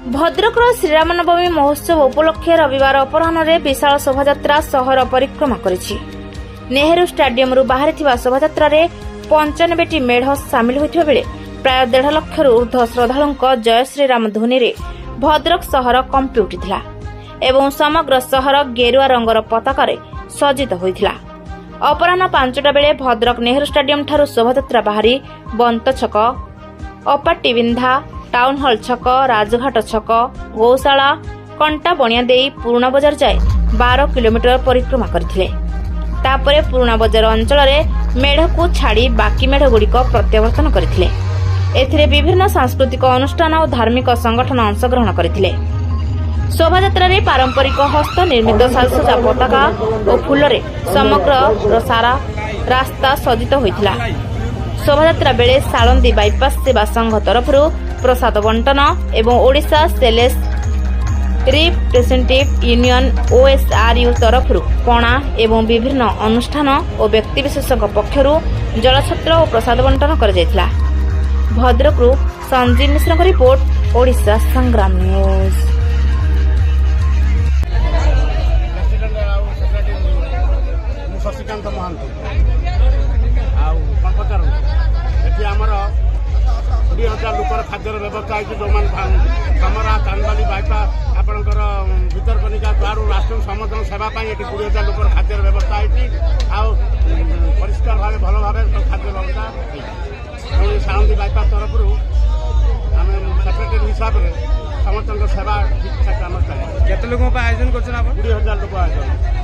भद्रकर श्रीरामनवमी महोत्सव उपलक्षे रविवार अपराह्न विशाल शोभायात्रा सहर परिक्रमा करिछि। नेहरू स्टाडियम बाहरी शोभायात्रा 95टी मेढ़ सामिल होइथिबा बेले प्राय 1.5 लाख ऊर्ध्व श्रद्धालुଙ୍କ जय श्रीराम ध्वनि भद्रक सहर कंपी उठिथिला एवं समग्र सहर गेरुआ रंगर पताका सज्जित होइथिला। अपराह्न 5टा बेले भद्रक नेहरू स्टाडियम ठारू शोभायात्रा बाहरी बंत छक, अपाटीबिंधा, टाउन हॉल छक, राजघाट छक, गौशाला, कंटा बणिया देई पुराणा बजार जाए 12 किलोमीटर परिक्रमा करथिले। तापरे पुराणा बजार अंचल मेढ़ को छाड़ी बाकी मेढ़ गुड़िक प्रत्यावर्तन करथिले। एथिरे विभिन्न सांस्कृतिक अनुष्ठान और धार्मिक संगठन अंशग्रहण करथिले। शोभायात्रा पारंपरिक हस्त निर्मित साजसज्जा पताका और फूलरे समग्र सारा रास्ता सज्जित होइथिला। शोभायात्रा बेले सालंदी बाईपास सेवा संघ तरफ प्रसाद बंटन एवं ओडिशा सेलेस रिप्रेजेंटेटिव यूनियन OSRU तरफ पणा एवं विभिन्न अनुष्ठान और व्यक्तिविशेष पक्षर जलछत्र और प्रसाद बंटन कर जायथिला। भद्रकरू संजीव मिश्र रिपोर्ट, ओडिशा संग्राम न्यूज। शशिकांत महांती आमर 20,000 लोकर खाद्यर व्यवस्था है जो समरा चांदबाली बाईपास आपणकर भितरकनिका द्वार राष्ट्र समर्थन सेवाई ये 20,000 लोकर खाद्यर व्यवस्था है परिष्कार भाव भल भाव खाद्य व्यवस्था सालंदी बाईपास तरफ आम सेक्रेटरी हिसाब से समस्त सेवा ठीक ठाक आम चले। केते लोक आयोजन कर 20,000 लोक आयोजन।